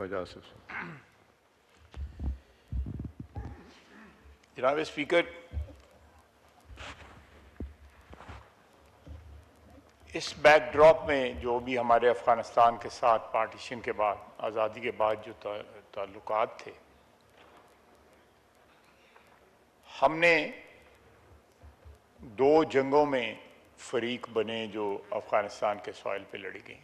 ख्वाजा आसिफ साहब। जनाब स्पीकर, इस बैकड्रॉप में जो भी हमारे अफ़गानिस्तान के साथ पार्टीशन के बाद, आज़ादी के बाद जो ताल्लुकात थे, हमने दो जंगों में फरीक बने जो अफ़गानिस्तान के सॉइल पे लड़ी गई।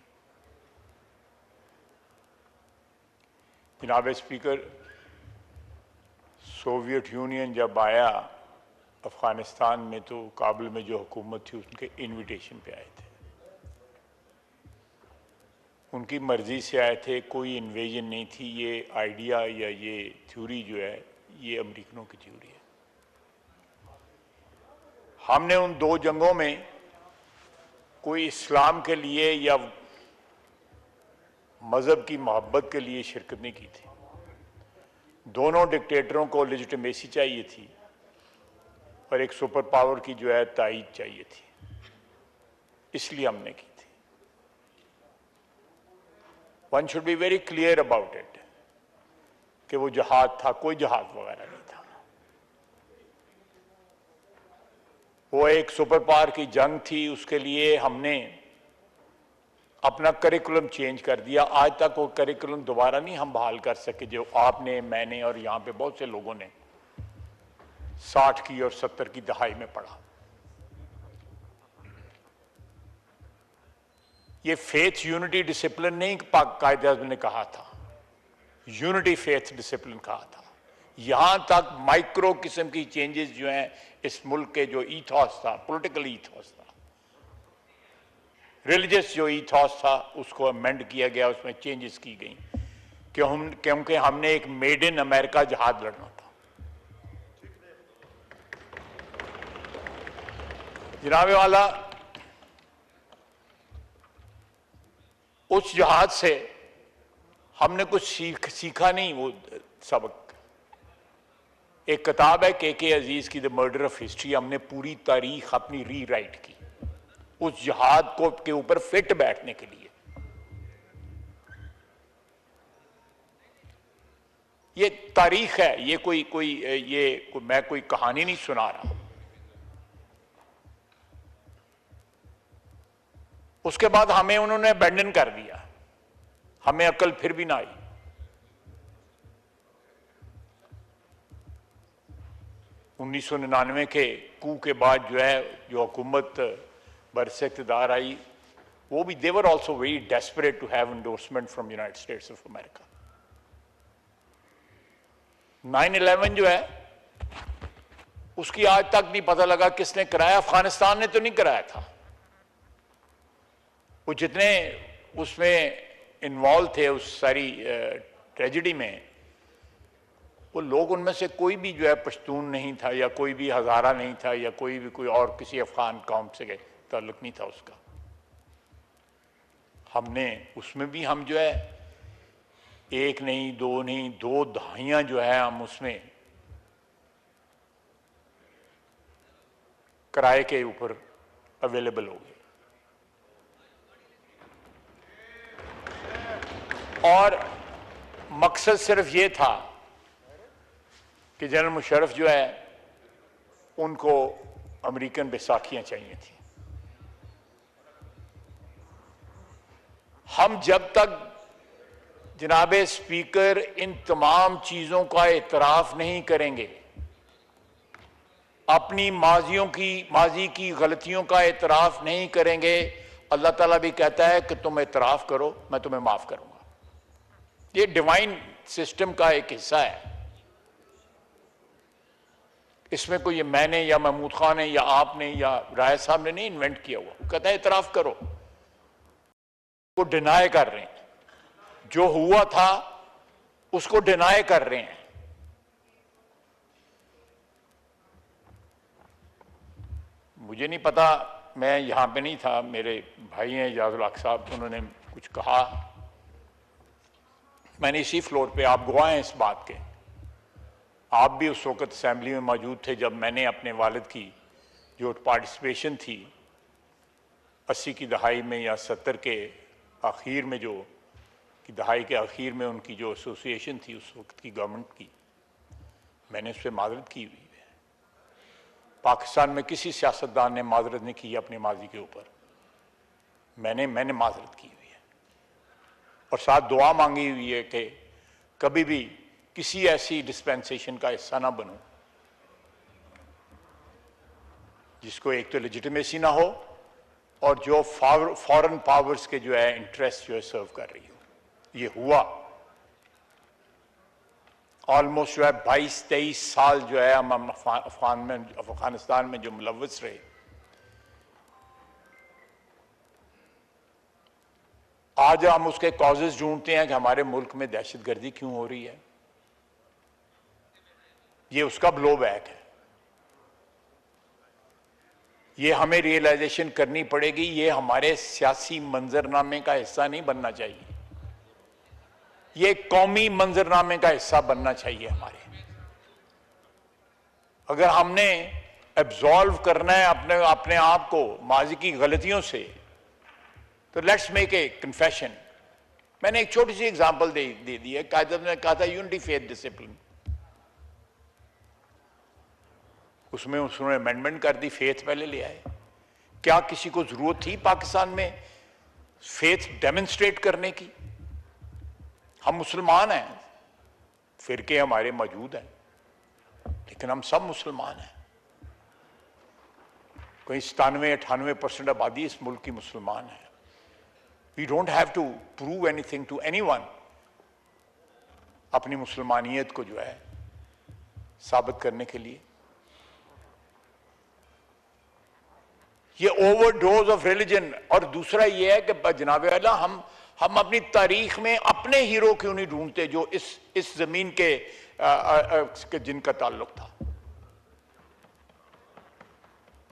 जनाब स्पीकर, सोवियत यूनियन जब आया अफ़गानिस्तान में तो काबुल में जो हुकूमत थी उनके इनविटेशन पे आए थे, उनकी मर्ज़ी से आए थे, कोई इन्वेजन नहीं थी। ये आइडिया या ये थ्योरी जो है ये अमेरिकनों की थ्योरी है। हमने उन दो जंगों में कोई इस्लाम के लिए या मज़हब की मोहब्बत के लिए शिरकत नहीं की थी। दोनों डिक्टेटरों को लेजिटिमेसी चाहिए थी और एक सुपर पावर की जो है तायीद चाहिए थी, इसलिए हमने की थी। One should be very clear about it कि वो जहाद था, कोई जहाद वगैरह नहीं था। वो एक सुपर पावर की जंग थी, उसके लिए हमने अपना करिकुलम चेंज कर दिया। आज तक वो करिकुलम दोबारा नहीं हम बहाल कर सके जो आपने, मैंने और यहाँ पे बहुत से लोगों ने 60 की और 70 की दहाई में पढ़ा। ये फेथ यूनिटी डिसिप्लिन नहीं कायदे-ए-आज़म ने कहा था, यूनिटी फेथ डिसिप्लिन कहा था। यहां तक माइक्रो किस्म की चेंजेस जो हैं इस मुल्क के जो ईथॉस था, पॉलिटिकल ईथॉस था, रिलीजियस जो ईथॉस था, उसको अमेंड किया गया, उसमें चेंजेस की गई क्योंकि हमने एक मेड इन अमेरिका जहाज लड़ना था। जनाबे वाला, उस जहाज से हमने कुछ सीखा नहीं। वो सबक, एक किताब है के अजीज की, द मर्डर ऑफ हिस्ट्री। हमने पूरी तारीख अपनी री राइट की उस जहाज को के ऊपर फिट बैठने के लिए। ये तारीख है, ये मैं कोई कहानी नहीं सुना रहा। उसके बाद हमें उन्होंने अबैंडन कर दिया, हमें अकल फिर भी ना आई। उन्नीस सौ 99 के कू के बाद जो है जो हुकूमत बरसे इक़्तिदार आई, वो भी they were also very desperate to have endorsement from United States of America. 9/11 जो है उसकी आज तक नहीं पता लगा किसने कराया। अफगानिस्तान ने तो नहीं कराया था। वो जितने उसमें इन्वॉल्व थे उस सारी ट्रेजेडी में, वो लोग, उनमें से कोई भी जो है पश्तून नहीं था या कोई भी हज़ारा नहीं था या कोई भी कोई और किसी अफगान कौम से ताल्लुक नहीं था उसका। हमने उसमें भी हम जो है एक नहीं, दो नहीं, 2 दहाइयां जो है हम उसमें किराए के ऊपर अवेलेबल हो गए। और मकसद सिर्फ ये था कि जनरल मुशर्रफ जो है उनको अमेरिकन बैसाखियां चाहिए थी। हम जब तक जनाबे स्पीकर इन तमाम चीजों का एतराफ नहीं करेंगे, अपनी माजी की गलतियों का एतराफ नहीं करेंगे, अल्लाह ताला भी कहता है कि तुम एतराफ करो, मैं तुम्हें माफ करूंगा। ये डिवाइन सिस्टम का एक हिस्सा है। इसमें कोई मैंने या महमूद खान ने या आपने या राय साहब ने नहीं इन्वेंट किया हुआ। कहता है इतराफ करो। वो डिनाई कर रहे हैं, जो हुआ था उसको डिनाई कर रहे हैं। मुझे नहीं पता, मैं यहां पे नहीं था, मेरे भाई हैं इजाजुल हक साहब, उन्होंने कुछ कहा, मैंने इसी फ्लोर पे, आप गवाह हैं इस बात के, आप भी उस वक्त असेंबली में मौजूद थे जब मैंने अपने वालिद की जो पार्टिसिपेशन थी 80 की दहाई में या 70 के आखिर में जो कि दहाई के आखिर में उनकी जो एसोसिएशन थी उस वक्त की गवर्नमेंट की, मैंने उस पर माजरत की हुई है। पाकिस्तान में किसी सियासतदान ने माजरत नहीं की अपने माजी के ऊपर, मैंने माजरत की हुई है और साथ दुआ मांगी हुई है कि कभी भी किसी ऐसी डिस्पेंसेशन का हिस्सा ना बनूं जिसको एक तो लेजिटिमेसी ना हो और जो फॉरेन पावर्स के जो है इंटरेस्ट जो है सर्व कर रही हो। ये हुआ ऑलमोस्ट जो है 22-23 साल जो है हम अफगानिस्तान में जो मुलव्वस रहे, आज हम उसके कॉजेज ढूंढते हैं कि हमारे मुल्क में दहशतगर्दी क्यों हो रही है। ये उसका ब्लो बैक है। ये हमें रियलाइजेशन करनी पड़ेगी, ये हमारे सियासी मंजरनामे का हिस्सा नहीं बनना चाहिए, ये कौमी मंजरनामे का हिस्सा बनना चाहिए हमारे। अगर हमने एब्जॉल्व करना है अपने आप को माजी की गलतियों से, तो लेट्स मेक ए कन्फेशन। मैंने एक छोटी सी एग्जांपल दे दी है। कायदे ने कहा था यूनिटी फेथ डिसिप्लिन, उसमें उसने अमेंडमेंट कर दी, फेथ पहले ले आए। क्या किसी को जरूरत थी पाकिस्तान में फेथ डेमोन्स्ट्रेट करने की? हम मुसलमान हैं, फिरके हमारे मौजूद हैं, लेकिन हम सब मुसलमान हैं। कोई 97-98% आबादी इस मुल्क की मुसलमान है। We don't have to prove anything to anyone अपनी मुसलमानियत को जो है साबित करने के लिए। ये ओवरडोज ऑफ रिलीजन। और दूसरा ये है कि जनाब अल्लाह हम अपनी तारीख में अपने हीरो क्यों नहीं ढूंढते जो इस जमीन के जिनका ताल्लुक था,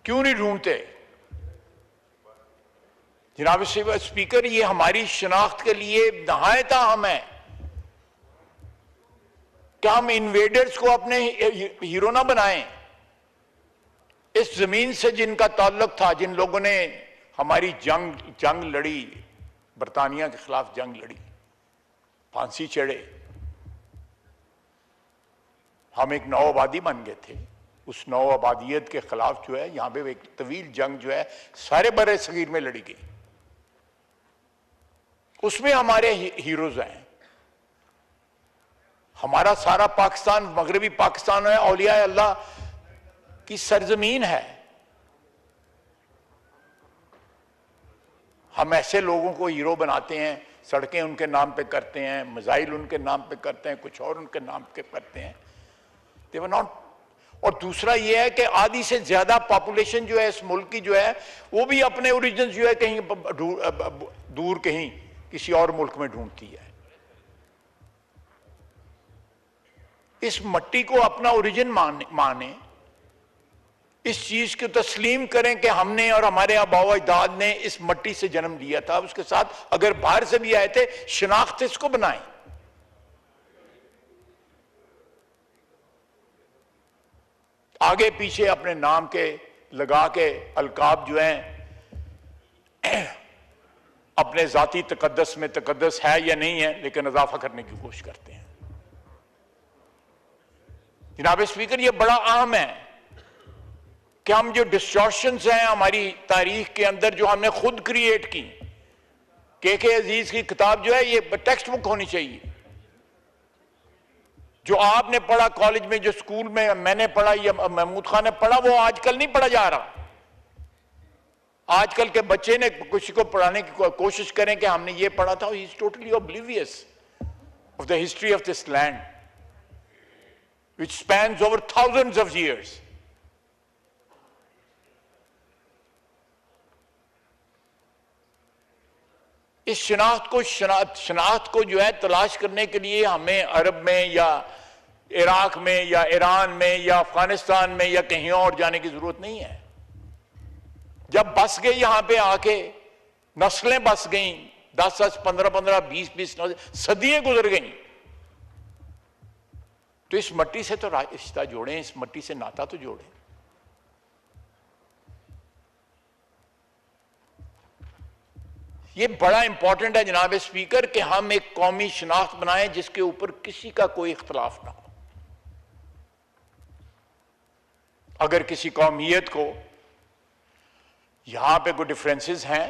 क्यों नहीं ढूंढते? जनाब स्पीकर, ये हमारी शनाख्त के लिए नहायत अहम है कि हम इन्वेडर्स को अपने हीरो ना बनाएं। इस जमीन से जिनका ताल्लुक था, जिन लोगों ने हमारी जंग लड़ी, बरतानिया के खिलाफ जंग लड़ी, फांसी चढ़े, हम एक नौ आबादी बन गए थे। उस नौ आबादियत के खिलाफ जो है यहां पे एक तवील जंग जो है सारे बड़े सगीर में लड़ी गई, उसमें हमारे हीरोज हैं। हमारा सारा पाकिस्तान मगरबी पाकिस्तान है, औलिया अल्लाह की सरजमीन है। हम ऐसे लोगों को हीरो बनाते हैं, सड़कें उनके नाम पे करते हैं, मिसाइल उनके नाम पे करते हैं, कुछ और उनके नाम पे करते हैं। दे वर नॉट। और दूसरा ये है कि आधी से ज्यादा पॉपुलेशन जो है इस मुल्क की जो है वो भी अपने ओरिजिन जो है कहीं दूर कहीं किसी और मुल्क में ढूंढती है। इस मट्टी को अपना ओरिजिन माने, इस चीज को तस्लीम करें कि हमने और हमारे आबाओ अजदाद ने इस मट्टी से जन्म लिया था। उसके साथ अगर बाहर से भी आए थे, शनाख्त इसको बनाएं। आगे पीछे अपने नाम के लगा के अलकाब जो हैं अपने जाती तकद्दस में तकद्दस है या नहीं है, लेकिन इजाफा करने की कोशिश करते हैं। जनाब स्पीकर, यह बड़ा अहम है कि हम जो डिस्टॉर्शंस हैं हमारी तारीख के अंदर जो हमने खुद क्रिएट की, के अजीज की किताब जो है ये टेक्स्ट बुक होनी चाहिए। जो आपने पढ़ा कॉलेज में, जो स्कूल में मैंने पढ़ा या महमूद खान ने पढ़ा, वो आजकल नहीं पढ़ा जा रहा। आजकल के बच्चे ने किसी को पढ़ाने की कोशिश करें कि हमने ये पढ़ा था, he is totally oblivious of the history of this land which spans over thousands of years. इस शनाख्त को जो है तलाश करने के लिए हमें अरब में या इराक में या ईरान में या अफगानिस्तान में या कहीं और जाने की जरूरत नहीं है। जब बस गए यहां पे आके, नस्लें बस गई, 10-10, 15-15, 20-20 सदियां गुजर गई, तो इस मट्टी से तो रिश्ता जोड़ें, इस मट्टी से नाता तो जोड़ें। ये बड़ा इंपॉर्टेंट है जनाब स्पीकर कि हम एक कौमी शनाख्त बनाएं जिसके ऊपर किसी का कोई इख्तलाफ ना हो। अगर किसी कौमियत को यहां पे कोई डिफरेंसेस हैं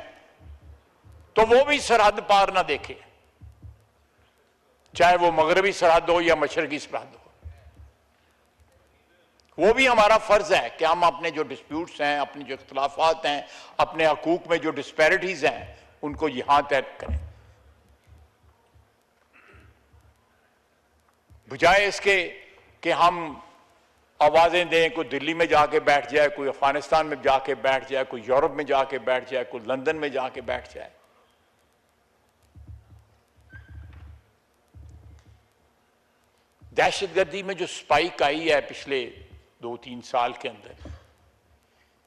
तो वो भी सरहद पार ना देखे, चाहे वो मगरबी सरहद हो या मशरकी सरहद हो। वो भी हमारा फर्ज है कि हम अपने जो डिस्प्यूट्स हैं, अपने जो इख्तलाफात हैं, अपने हकूक में जो डिस्पैरिटीज हैं, उनको यहां तय करें, बजाय इसके कि हम आवाजें दें, कोई दिल्ली में जाके बैठ जाए, कोई अफगानिस्तान में जाके बैठ जाए, कोई यूरोप में जाके बैठ जाए, कोई लंदन में जाके बैठ जाए। दहशतगर्दी में जो स्पाइक आई है पिछले 2-3 साल के अंदर,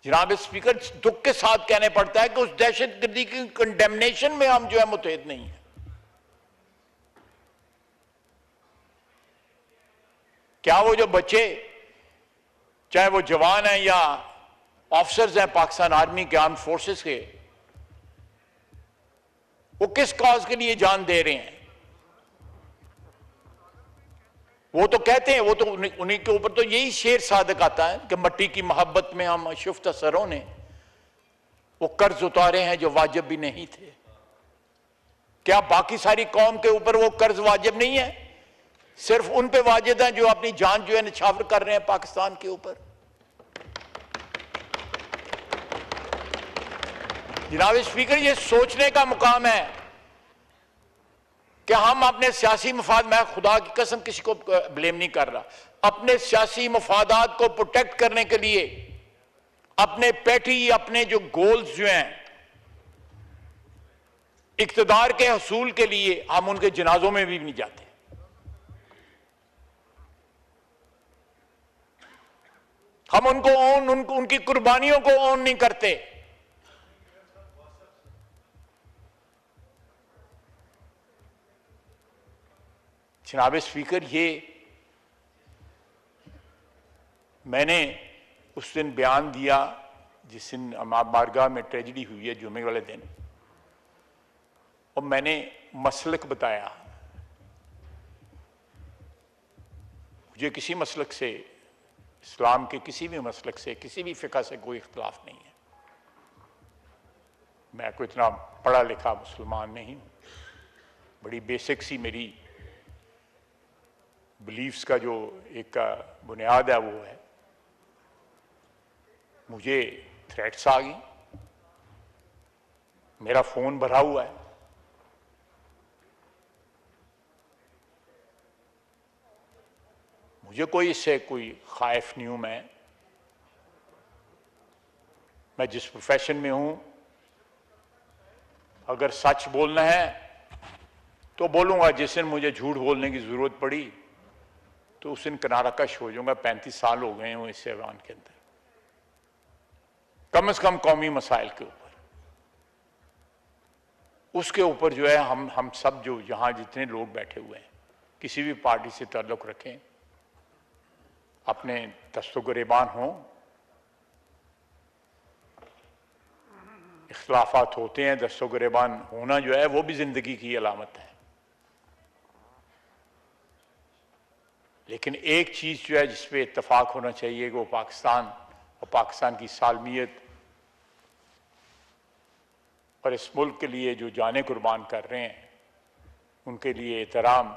जनाब स्पीकर दुख के साथ कहने पड़ता है कि उस दहशतगर्दी की कंडेमनेशन में हम जो है मुतहद नहीं है। क्या वो जो बच्चे, चाहे वो जवान हैं या ऑफिसर्स हैं पाकिस्तान आर्मी के, आर्म फोर्सेस के, वो किस कॉज के लिए जान दे रहे हैं? वो तो कहते हैं, वो तो उन्हीं के ऊपर तो यही शेर सादक आता है कि मट्टी की मोहब्बत में हम शुफ्त असरों ने वो कर्ज उतारे हैं जो वाजिब भी नहीं थे। क्या बाकी सारी कौम के ऊपर वो कर्ज वाजिब नहीं है? सिर्फ उन पे वाजिब है जो अपनी जान जो है निछावर कर रहे हैं पाकिस्तान के ऊपर। जनाब स्पीकर, ये सोचने का मुकाम है कि हम अपने सियासी मफाद, मैं खुदा की कसम किसी को ब्लेम नहीं कर रहा, अपने सियासी मफादात को प्रोटेक्ट करने के लिए, अपने पैटी, अपने जो गोल्स जो हैं इक्तदार के हसूल के लिए, हम उनके जनाजों में भी नहीं जाते। हम उनको उनकी कुर्बानियों को ऑन नहीं करते। जनाब स्पीकर, ये मैंने उस दिन बयान दिया जिस दिन अमाब बारगाह में ट्रेजिडी हुई है, जुमे वाले दिन, और मैंने मसलक बताया। मुझे किसी मसलक से, इस्लाम के किसी भी मसलक से, किसी भी फ़िक़ा से कोई इख्तलाफ नहीं है। मैं कोई इतना पढ़ा लिखा मुसलमान नहीं हूँ। बड़ी बेसिक सी मेरी बिलीफ्स का जो एक बुनियाद है वो है। मुझे थ्रेट्स आ गई, मेरा फ़ोन भरा हुआ है, मुझे कोई इससे कोई खाइफ नहीं हूं। मैं जिस प्रोफेशन में हूं, अगर सच बोलना है तो बोलूंगा। जिस दिन मुझे झूठ बोलने की जरूरत पड़ी तो उस दिन किनारा कश हो जाऊंगा। 35 साल हो गए हैं इस ऐवान के अंदर, कम से कम कौमी मसाइल के ऊपर, उसके ऊपर जो है हम सब जो यहां जितने लोग बैठे हुए हैं, किसी भी पार्टी से ताल्लुक रखें, अपने दस्तगिरेबान हों, इख्तलाफात होते हैं, दस्तगिरेबान होना जो है वो भी जिंदगी की अलामत है। लेकिन एक चीज जो है जिस पे इत्तफाक होना चाहिए वो पाकिस्तान और पाकिस्तान की सालमियत और इस मुल्क के लिए जो जाने कुर्बान कर रहे हैं उनके लिए एहतराम,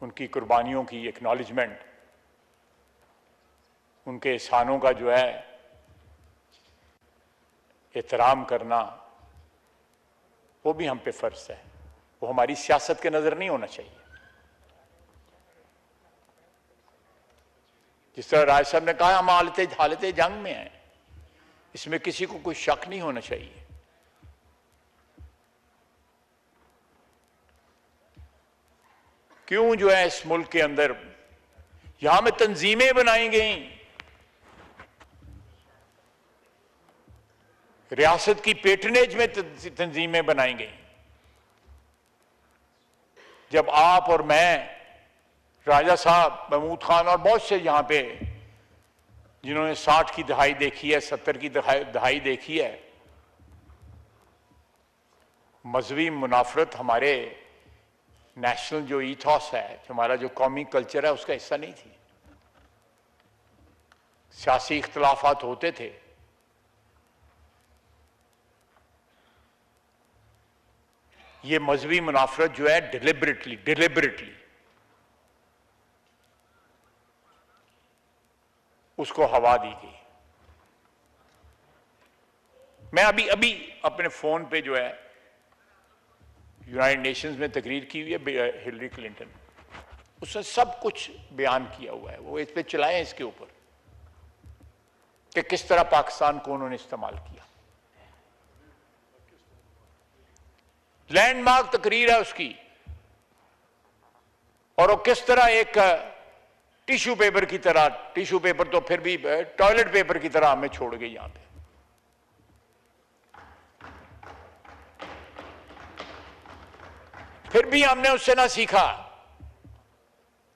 उनकी कुर्बानियों की एक्नॉलेजमेंट, उनके एहसानों का जो है एहतराम करना, वो भी हम पे फर्ज है। वो हमारी सियासत के नजर नहीं होना चाहिए। जिस तरह राय साहब ने कहा, हम हालत जंग में हैं, इसमें किसी को कोई शक नहीं होना चाहिए। क्यों जो है इस मुल्क के अंदर यहां में तंजीमें बनाई गई, रियासत की पेटनेज में तंजीमें बनाई गई। जब आप और मैं, राजा साहब, महमूद खान और बहुत से यहां पे जिन्होंने 60 की दहाई देखी है, 70 की दहाई देखी है, मजहबी मुनाफरत हमारे नेशनल जो ईथॉस है, हमारा जो कौमी कल्चर है, उसका हिस्सा नहीं थी। सियासी इख्तलाफात होते थे, ये मजहबी मुनाफरत जो है डिलिबरेटली उसको हवा दी गई। मैं अभी अभी अपने फोन पे जो है यूनाइटेड नेशंस में तकरीर की हुई है हिलरी क्लिंटन, उसने सब कुछ बयान किया हुआ है, वो इस पे चलाएं इसके ऊपर कि किस तरह पाकिस्तान को उन्होंने इस्तेमाल किया। लैंडमार्क तकरीर है उसकी, और वो किस तरह एक टिश्यू पेपर की तरह, टिश्यू पेपर तो फिर भी टॉयलेट पेपर की तरह हमें छोड़ गई यहां पे। फिर भी हमने उससे ना सीखा।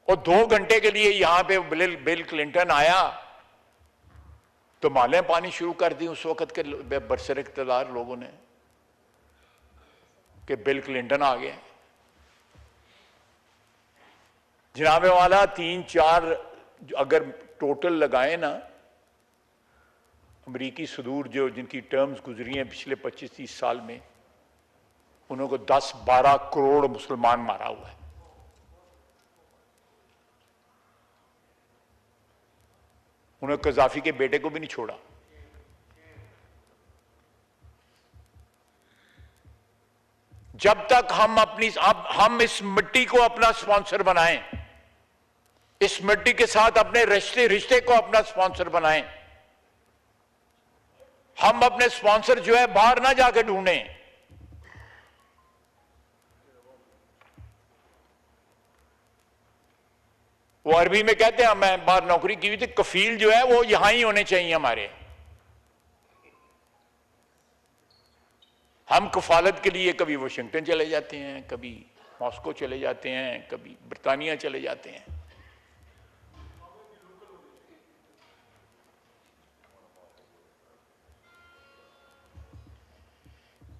और 2 घंटे के लिए यहां पे बिल क्लिंटन आया तो मालें पानी शुरू कर दी उस वक्त के बरसर इक़्तिदार लोगों ने कि बिल क्लिंटन आ गए। जनाबे वाला 3-4 अगर टोटल लगाए ना, अमरीकी सदूर जो जिनकी टर्म्स गुजरी हैं पिछले 25-30 साल में, उन्होंने 10-12 करोड़ मुसलमान मारा हुआ है। उन्होंने कजाफी के बेटे को भी नहीं छोड़ा। जब तक हम इस मिट्टी को अपना स्पॉन्सर बनाएं, इस मिट्टी के साथ अपने रिश्ते को अपना स्पॉन्सर बनाएं, हम अपने स्पॉन्सर जो है बाहर ना जाके ढूंढें। वो अरबी में कहते हैं, मैं बाहर नौकरी की हुई थी, कफील जो है वो यहां ही होने चाहिए हमारे। हम कफालत के लिए कभी वाशिंगटन चले जाते हैं, कभी मॉस्को चले जाते हैं, कभी बरतानिया चले जाते हैं।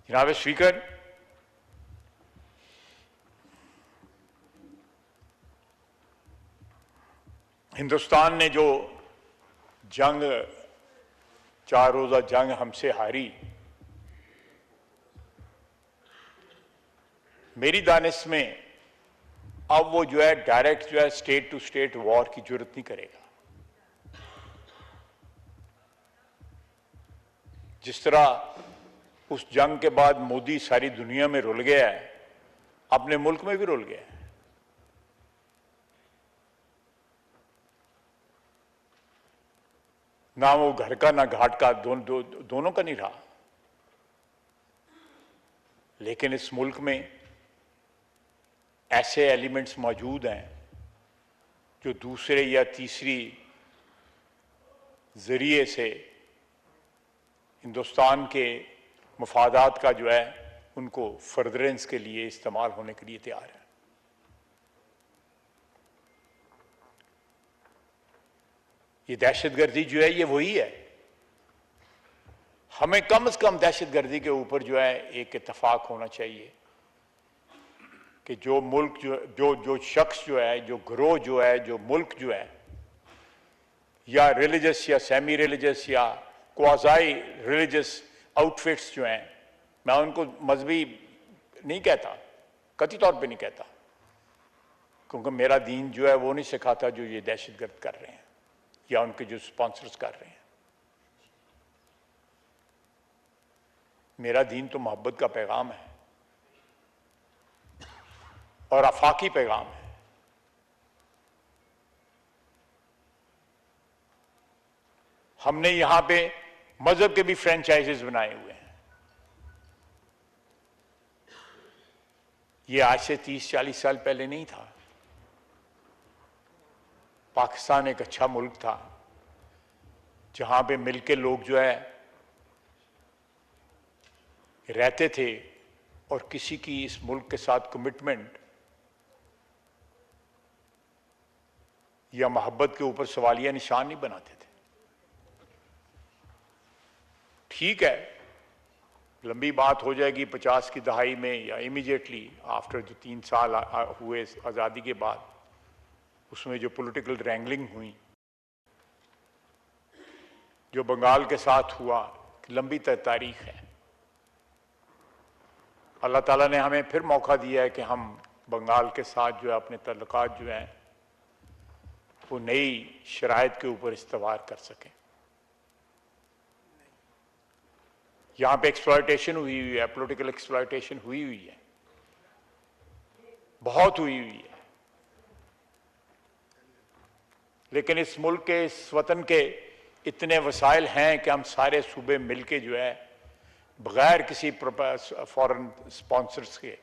जनाब स्पीकर, हिंदुस्तान ने जो जंग 4 रोजा जंग हमसे हारी, मेरी दानिश में अब वो जो है डायरेक्ट जो है स्टेट टू स्टेट वॉर की जरूरत नहीं करेगा। जिस तरह उस जंग के बाद मोदी सारी दुनिया में रुल गया है, अपने मुल्क में भी रुल गया है। ना वो घर का ना घाट का, दोनों का नहीं रहा। लेकिन इस मुल्क में ऐसे एलिमेंट्स मौजूद हैं जो दूसरे या तीसरी जरिए से हिंदुस्तान के मफादात का जो है उनको फर्दरेंस के लिए इस्तेमाल होने के लिए तैयार है। ये दहशतगर्दी जो है ये वही है। हमें कम से कम दहशतगर्दी के ऊपर जो है एक इत्तेफाक होना चाहिए कि जो मुल्क जो शख्स जो है, जो ग्रोह जो है, जो मुल्क जो है, या रिलीजियस या सेमी रिलीजियस या क्वाज़ाई रिलीजियस आउटफिट्स जो हैं, मैं उनको मजहबी नहीं कहता, कतई तौर पे नहीं कहता, क्योंकि मेरा दीन जो है वो नहीं सिखाता जो ये दहशतगर्द कर रहे हैं या उनके जो स्पॉन्सर्स कर रहे हैं। मेरा दीन तो मोहब्बत का पैगाम है और आफाकी पैगाम है। हमने यहां पे मजहब के भी फ्रेंचाइजेस बनाए हुए हैं। ये आज से 30-40 साल पहले नहीं था। पाकिस्तान एक अच्छा मुल्क था जहां पे मिलके लोग जो है रहते थे और किसी की इस मुल्क के साथ कमिटमेंट या मोहब्बत के ऊपर सवालिया निशान नहीं बनाते थे। ठीक है, लंबी बात हो जाएगी 50 की दहाई में या इमीडिएटली आफ्टर जो 3 साल हुए आज़ादी के बाद, उसमें जो पॉलिटिकल रैंगलिंग हुई, जो बंगाल के साथ हुआ, लंबी तारीख है। अल्लाह ताला ने हमें फिर मौका दिया है कि हम बंगाल के साथ जो है अपने ताल्लुकात जो हैं वो नई शराइत के ऊपर इस्तेवार कर सकें। यहाँ पे एक्सप्लॉयटेशन हुई हुई है, पॉलिटिकल एक्सप्लॉयटेशन हुई हुई है, बहुत हुई हुई है, लेकिन इस मुल्क के, इस वतन के इतने वसाइल हैं कि हम सारे सूबे मिलके जो है बगैर किसी फॉरेन स्पॉन्सर्स के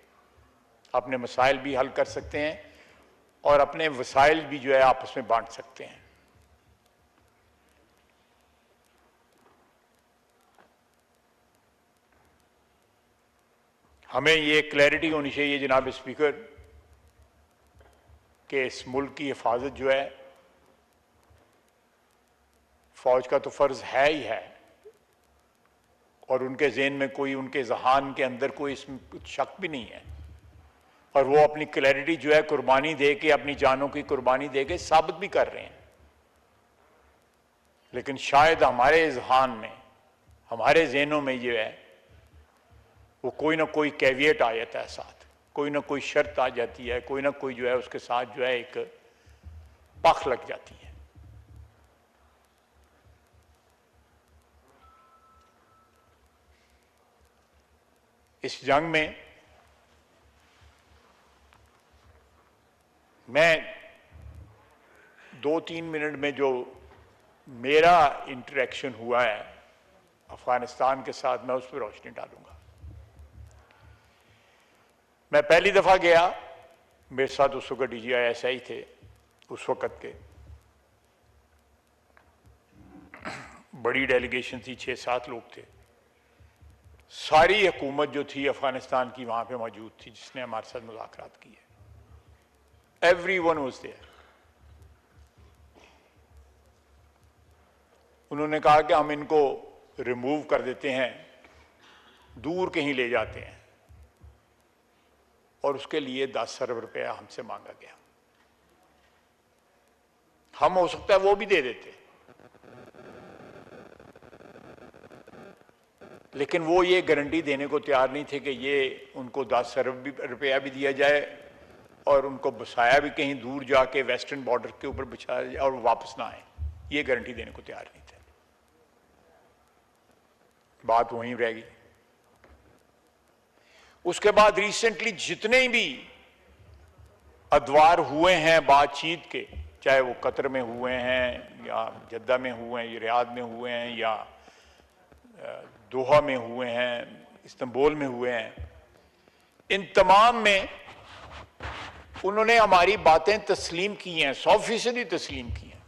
अपने मसाइल भी हल कर सकते हैं और अपने वसाइल भी जो है आपस में बांट सकते हैं। हमें ये क्लैरिटी होनी चाहिए जनाब स्पीकर कि इस मुल्क की हिफाजत जो है फौज का तो फर्ज है ही है, और उनके ज़हन में कोई, उनके जहान के अंदर कोई इसमें कुछ शक भी नहीं है, और वो अपनी क्लैरिटी जो है कुर्बानी दे के, अपनी जानों की कुर्बानी दे के साबित भी कर रहे हैं। लेकिन शायद हमारे जहान में, हमारे जहनों में जो है वो कोई ना कोई कैविएट आ जाता है साथ, कोई ना कोई शर्त आ जाती है, कोई ना कोई जो है उसके साथ जो है एक पख लग जाती है। इस जंग में मैं 2-3 मिनट में जो मेरा इंटरेक्शन हुआ है अफगानिस्तान के साथ, मैं उस पर रोशनी डालूंगा। मैं पहली दफा गया, मेरे साथ उस वक्त DGI-SI थे उस वक्त के, बड़ी डेलीगेशन थी, 6-7 लोग थे। सारी हुकूमत जो थी अफगानिस्तान की वहां पे मौजूद थी, जिसने हमारे साथ मुज़ाकरात की है। Everyone was there. उन्होंने कहा कि हम इनको रिमूव कर देते हैं, दूर कहीं ले जाते हैं, और उसके लिए 10 अरब रुपया हमसे मांगा गया। हम हो सकता है वो भी दे देते, लेकिन वो ये गारंटी देने को तैयार नहीं थे कि ये उनको 10 अरब रुपया भी दिया जाए और उनको बसाया भी कहीं दूर जाके वेस्टर्न बॉर्डर के ऊपर बिछाया जाए और वापस ना आए। ये गारंटी देने को तैयार नहीं थे। बात वहीं रह गई। उसके बाद रिसेंटली जितने भी अदवार हुए हैं बातचीत के, चाहे वो कतर में हुए हैं या जद्दा में हुए हैं, रियाद में हुए हैं या दोहा में हुए हैं, इस्तांबुल में हुए हैं, इन तमाम में उन्होंने हमारी बातें तस्लीम की हैं, 100% तस्लीम की हैं,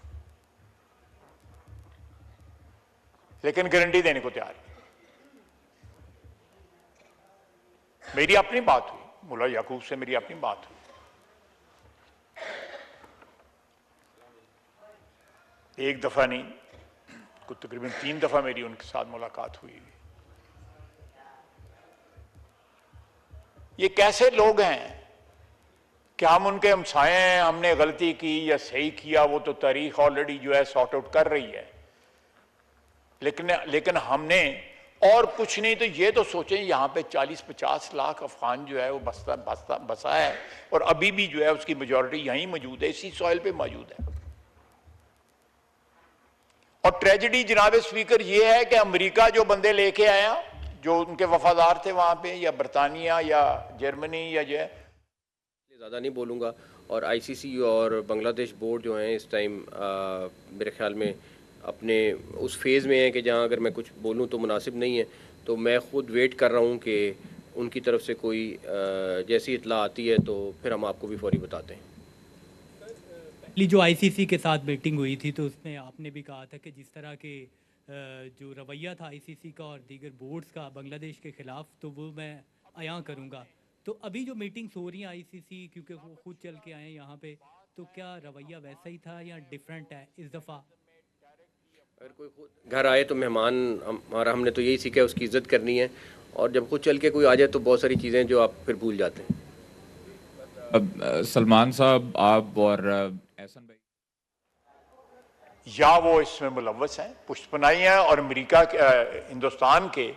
लेकिन गारंटी देने को तैयार नहीं। मेरी अपनी बात हुई, मुल्ला याकूब से मेरी अपनी बात हुई। एक दफा नहीं, कुछ तकरीबन 3 दफा मेरी उनके साथ मुलाकात हुई। ये कैसे लोग हैं कि हम उनके हमसाए हैं, हमने गलती की या सही किया वो तो तारीख ऑलरेडी जो है सॉर्ट आउट कर रही है, लेकिन हमने और कुछ नहीं तो ये तो सोचें यहाँ पे 40-50 लाख अफगान जो है वो बसा है, और अभी भी जो है उसकी मेजॉरिटी यहीं मौजूद है, इसी सॉइल पे मौजूद है। और ट्रेजेडी जनाब स्पीकर ये है कि अमेरिका जो बंदे लेके आया, जो उनके वफादार थे वहां पे, या बरतानिया या जर्मनी या जो है, ज़्यादा नहीं बोलूँगा, और ICC और बांग्लादेश बोर्ड जो हैं इस टाइम मेरे ख्याल में अपने उस फेज़ में है कि जहाँ अगर मैं कुछ बोलूँ तो मुनासिब नहीं है, तो मैं ख़ुद वेट कर रहा हूँ कि उनकी तरफ से कोई जैसी इत्तला आती है तो फिर हम आपको भी फौरी बताते हैं। पहली जो ICC के साथ मीटिंग हुई थी तो उसमें आपने भी कहा था कि जिस तरह के जो रवैया था ICC का और दीगर बोर्ड्स का बांग्लादेश के ख़िलाफ़, तो वो मैं अयां करूँगा। तो अभी जो मीटिंग्स हो रही हैं ICC, क्योंकि वो खुद चल के आए हैं यहाँ पे, तो क्या रवैया वैसा ही था या डिफरेंट है इस दफ़ा? अगर कोई खुद घर आए तो मेहमान हमारा, हमने तो यही सीखा है उसकी इज़्ज़त करनी है, और जब खुद चल के कोई आ जाए तो बहुत सारी चीज़ें जो आप फिर भूल जाते हैं। अब सलमान साहब, आप और एहसन भाई, या वो इसमें मुलव्वस हैं, पुष्पनाई हैं, और अमेरिका हिंदुस्तान के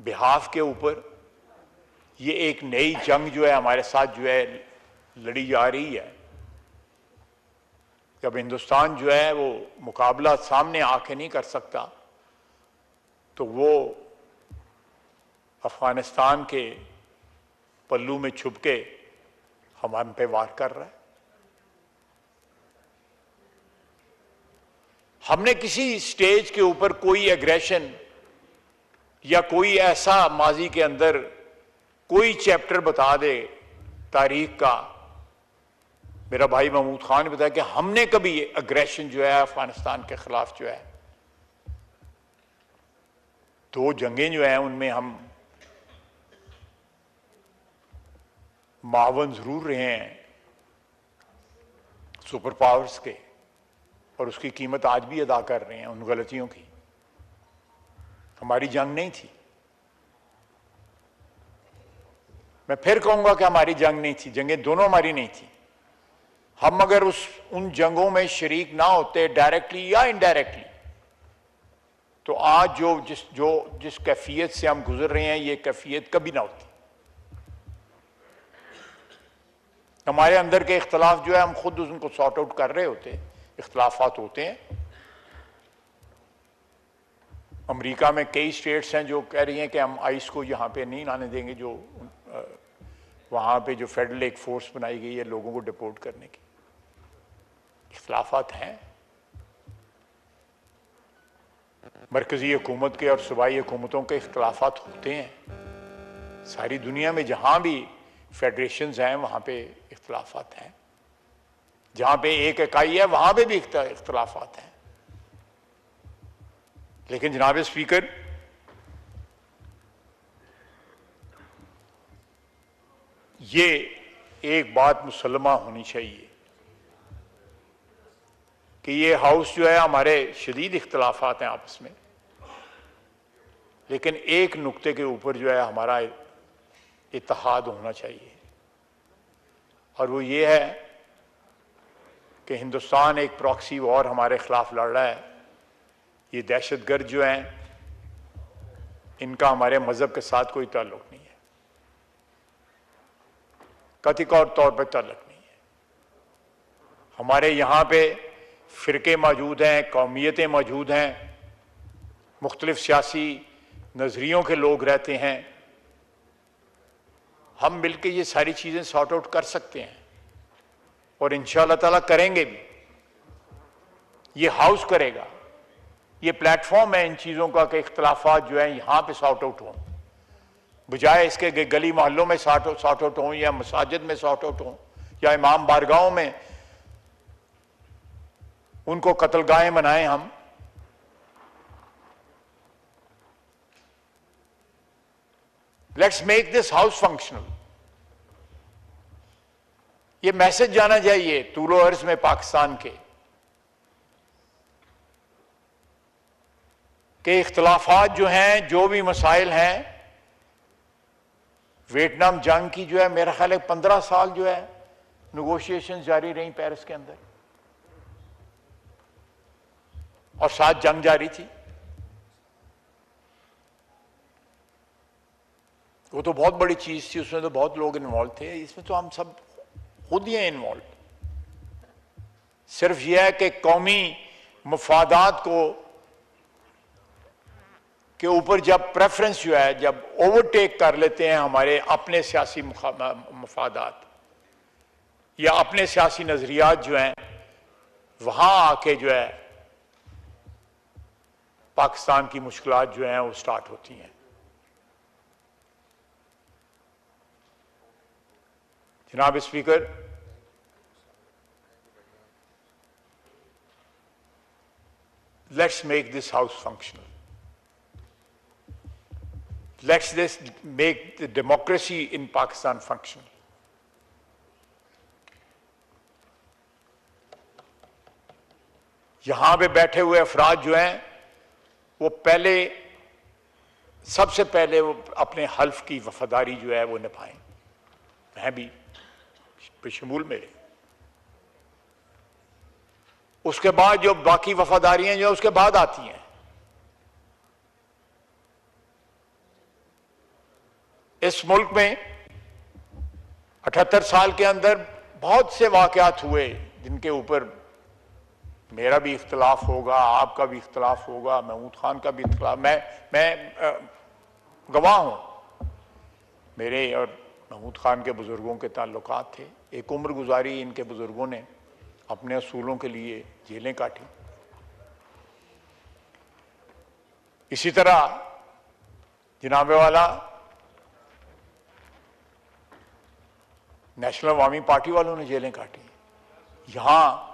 बिहाफ के ऊपर ये एक नई जंग जो है हमारे साथ जो है लड़ी जा रही है। जब हिंदुस्तान जो है वो मुकाबला सामने आके नहीं कर सकता, तो वो अफगानिस्तान के पल्लू में छुप के हम पे वार कर रहा है। हमने किसी स्टेज के ऊपर कोई एग्रेशन या कोई ऐसा माजी के अंदर कोई चैप्टर बता दे तारीख का, मेरा भाई महमूद खान ने बताया कि हमने कभी एग्रेशन जो है अफगानिस्तान के खिलाफ जो है, 2 जंगें जो हैं उनमें हम मावन जरूर रहे हैं सुपर पावर्स के, और उसकी कीमत आज भी अदा कर रहे हैं उन गलतियों की। हमारी जंग नहीं थी, मैं फिर कहूंगा कि हमारी जंग नहीं थी, जंगें दोनों हमारी नहीं थी। हम अगर उन जंगों में शरीक ना होते डायरेक्टली या इनडायरेक्टली, तो आज जिस कैफियत से हम गुजर रहे हैं ये कैफियत कभी ना होती। हमारे अंदर के इख्तलाफ जो है हम खुद उनको सॉर्ट आउट कर रहे होते, इख्तलाफात होते हैं। अमेरिका में कई स्टेट्स हैं जो कह रही हैं कि हम आइस को यहाँ पे नहीं लाने देंगे, जो वहाँ पे जो फेडरल एक फोर्स बनाई गई है लोगों को डिपोर्ट करने की। इख्तलाफात हैं, मरकजी हुकूमत के और सूबाई हुकूमतों के इख्तलाफात होते हैं। सारी दुनिया में जहाँ भी फेडरेशंस हैं वहाँ पे इख्तलाफात हैं, जहाँ पे एक इकाई है वहाँ पे भी इख्तलाफात हैं। लेकिन जनाब स्पीकर, ये एक बात मुसल्लमा होनी चाहिए कि ये हाउस जो है हमारे शदीद इख्तलाफात हैं आपस में, लेकिन एक नुक्ते के ऊपर जो है हमारा इत्तेहाद होना चाहिए, और वो ये है कि हिंदुस्तान एक प्रॉक्सी वॉर हमारे खिलाफ लड़ रहा है। ये दहशतगर्द जो हैं इनका हमारे मजहब के साथ कोई ताल्लुक नहीं है, कतिका तौर पर ताल्लुक नहीं है। हमारे यहाँ पे फिरके मौजूद हैं, कौमियतें मौजूद हैं, मुख्तलिफ सियासी नजरियों के लोग रहते हैं। हम मिलकर ये सारी चीजें सॉर्ट आउट कर सकते हैं और इंशाअल्लाह ताला करेंगे भी। ये हाउस करेगा, ये प्लेटफॉर्म है इन चीजों का कि इख्तलाफात जो है यहां पे सॉर्ट आउट हों, बजाय इसके गली मोहल्लों में सॉर्ट आउट हों, या मसाजिद में सॉर्ट आउट हों, या इमाम बारगाहों में उनको कत्लगाहें बनाएं हम। Let's make this house functional. ये मैसेज जाना चाहिए तूलो अर्ज में पाकिस्तान के कि इख्तलाफात जो हैं, जो भी मसाइल हैं, वियतनाम जंग की जो है मेरा ख्याल है 15 साल जो है नेगोशिएशन जारी रही पेरिस के अंदर, और 7 जंग जारी थी। वो तो बहुत बड़ी चीज थी, उसमें तो बहुत लोग इन्वॉल्व थे, इसमें तो हम सब खुद ही हैं इन्वॉल्व। सिर्फ यह है कि कौमी मफादात को के ऊपर जब प्रेफरेंस जो है, जब ओवरटेक कर लेते हैं हमारे अपने सियासी मफादात या अपने सियासी नजरियात जो हैं, वहां आके जो है पाकिस्तान की मुश्किलात जो हैं वो स्टार्ट होती हैं। जनाब speaker, let's make this house functional. Let's make the democracy in Pakistan functional. यहां पे बैठे हुए अफराद जो हैं वो सबसे पहले वो अपने हल्फ की वफादारी जो है वो निभाएं, मैं भी बेशमूल मेरे। उसके बाद जो बाकी वफादारियां जो उसके बाद आती हैं। इस मुल्क में 78 साल के अंदर बहुत से वाकयात हुए जिनके ऊपर मेरा भी इख्तलाफ होगा, आपका भी इख्तलाफ होगा, महमूद खान का भी इख्तलाफ। मैं गवाह हूं। मेरे और महमूद खान के बुजुर्गों के ताल्लुकात थे। एक उम्र गुजारी इनके बुजुर्गों ने अपने असूलों के लिए जेलें काटी। इसी तरह जनाबे वाला नेशनल अवामी पार्टी वालों ने जेलें काटी। यहां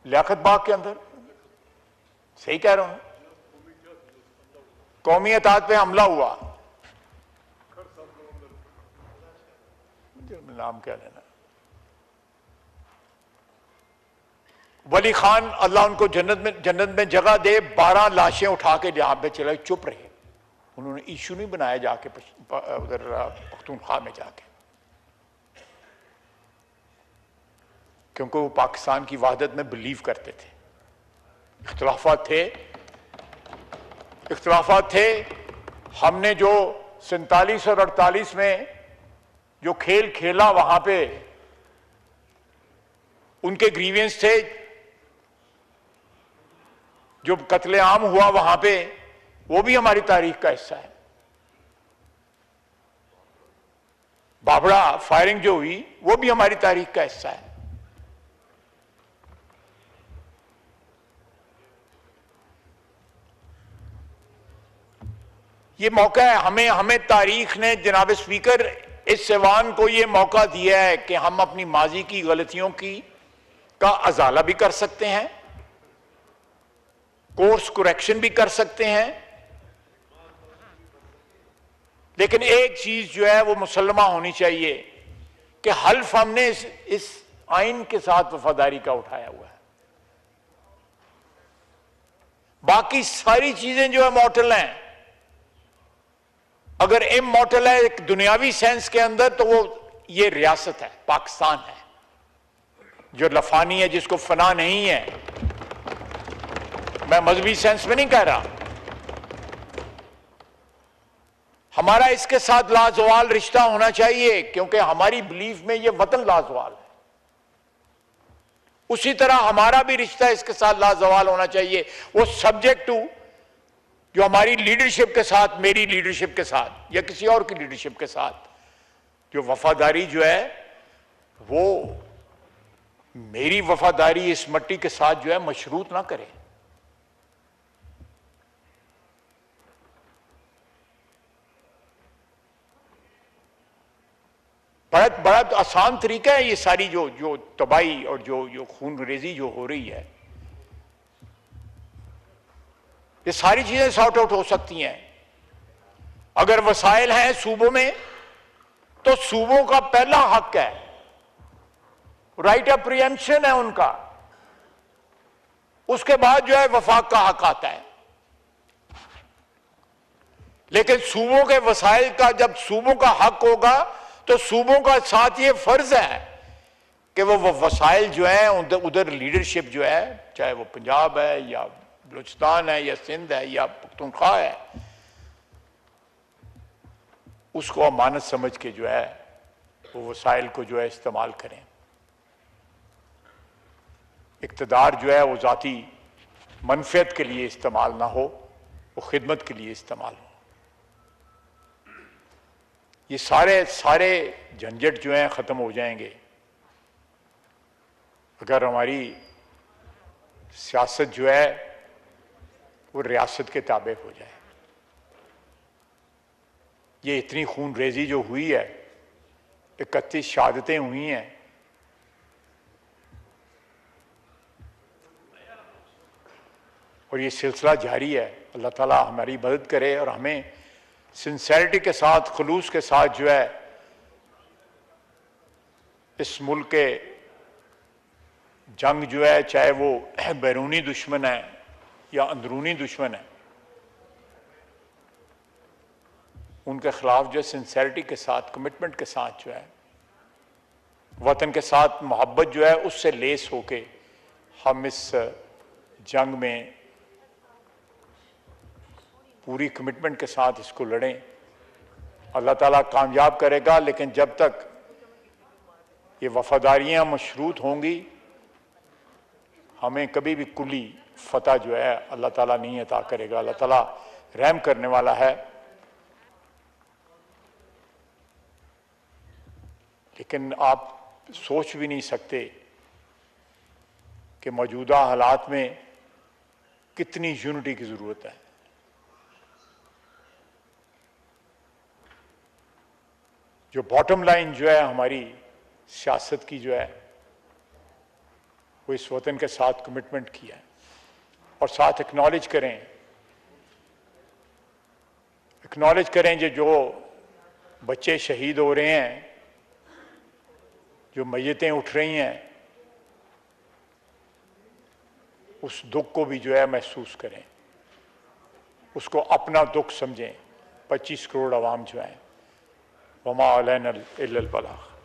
लियाकत बाग के अंदर, सही कह रहा हूं, कौमी अतात पे हमला हुआ, नाम क्या लेना, वली खान अल्लाह उनको जन्नत में जगह दे, 12 लाशें उठा के जहां पे चले, चुप रहे। उन्होंने इशू नहीं बनाया जाके उधर पख्तूनख्वा में जाके, क्योंकि वो पाकिस्तान की वहदत में बिलीव करते थे। इख्तलाफात थे। हमने जो 47 और 48 में जो खेल खेला वहां पे उनके ग्रीवियंस थे। जो कत्लेआम हुआ वहां पे वो भी हमारी तारीख का हिस्सा है। बाबड़ा फायरिंग जो हुई वो भी हमारी तारीख का हिस्सा है। ये मौका है, हमें तारीख ने, जनाब स्पीकर, इस ऐवान को ये मौका दिया है कि हम अपनी माजी की गलतियों का अजाला भी कर सकते हैं, कोर्स करेक्शन भी कर सकते हैं। लेकिन एक चीज जो है वो मुसल्लमा होनी चाहिए कि हल्फ हमने इस आइन के साथ वफादारी का उठाया हुआ है। बाकी सारी चीजें जो है मॉर्टल हैं। अगर इमॉर्टल है एक दुनियावी सेंस के अंदर, तो वो ये रियासत है, पाकिस्तान है, जो लफानी है, जिसको फना नहीं है। मैं मजहबी सेंस में नहीं कह रहा। हमारा इसके साथ लाजवाल रिश्ता होना चाहिए, क्योंकि हमारी बिलीफ में ये वतन लाजवाल है। उसी तरह हमारा भी रिश्ता इसके साथ लाजवाल होना चाहिए। वो सब्जेक्ट टू जो हमारी लीडरशिप के साथ, मेरी लीडरशिप के साथ या किसी और की लीडरशिप के साथ जो वफादारी जो है, वो मेरी वफादारी इस मट्टी के साथ जो है मशरूत ना करे। बड़ा आसान तरीका है ये सारी जो तबाही और जो खून रेजी जो हो रही है, ये सारी चीजें सॉर्ट आउट हो सकती हैं। अगर वसाइल हैं सूबों में, तो सूबों का पहला हक है, राइट ऑफ प्रीएम्पशन है उनका। उसके बाद जो है वफाक का हक आता है। लेकिन सूबों के वसाइल का, जब सूबों का हक होगा, तो सूबों का साथ ये फर्ज है कि वो वसाइल जो है उधर लीडरशिप जो है, चाहे वो पंजाब है या बलूचिस्तान है या सिंध है या पख्तूनख्वा है, उसको अमानत समझ के जो है वो वसाइल को जो है इस्तेमाल करें। इक़्तिदार जो है वो ज़ाती मनफ़ियत के लिए इस्तेमाल ना हो, वो खिदमत के लिए इस्तेमाल हो। ये सारे झंझट जो हैं ख़त्म हो जाएंगे अगर हमारी सियासत जो है वो रियासत के ताबे हो जाए। ये इतनी खून रेजी जो हुई है, 31 शहादतें हुई हैं, और ये सिलसिला जारी है। अल्लाह ताला हमारी मदद करे और हमें सिंसेरिटी के साथ, खुलूस के साथ जो है इस मुल्क के जंग जो है, चाहे वो बैरूनी दुश्मन है या अंदरूनी दुश्मन है, उनके खिलाफ जो सिंसेरिटी के साथ, कमिटमेंट के साथ जो है, वतन के साथ मोहब्बत जो है उससे लेस होके हम इस जंग में पूरी कमिटमेंट के साथ इसको लड़ें। अल्लाह ताला कामयाब करेगा, लेकिन जब तक ये वफादारियां मशरूत होंगी, हमें कभी भी कुली फतह जो है अल्लाह ताला नहीं अता करेगा। अल्लाह ताला रहम करने वाला है। लेकिन आप सोच भी नहीं सकते कि मौजूदा हालात में कितनी यूनिटी की जरूरत है। जो बॉटम लाइन जो है हमारी सियासत की जो है, वो इस वतन के साथ कमिटमेंट किया है और साथ एक्नॉलेज करें जो बच्चे शहीद हो रहे हैं, जो मैयतें उठ रही हैं, उस दुख को भी जो है महसूस करें, उसको अपना दुख समझें। 25 करोड़ आवाम जो है, वमा अलैना इल्लल बलाग।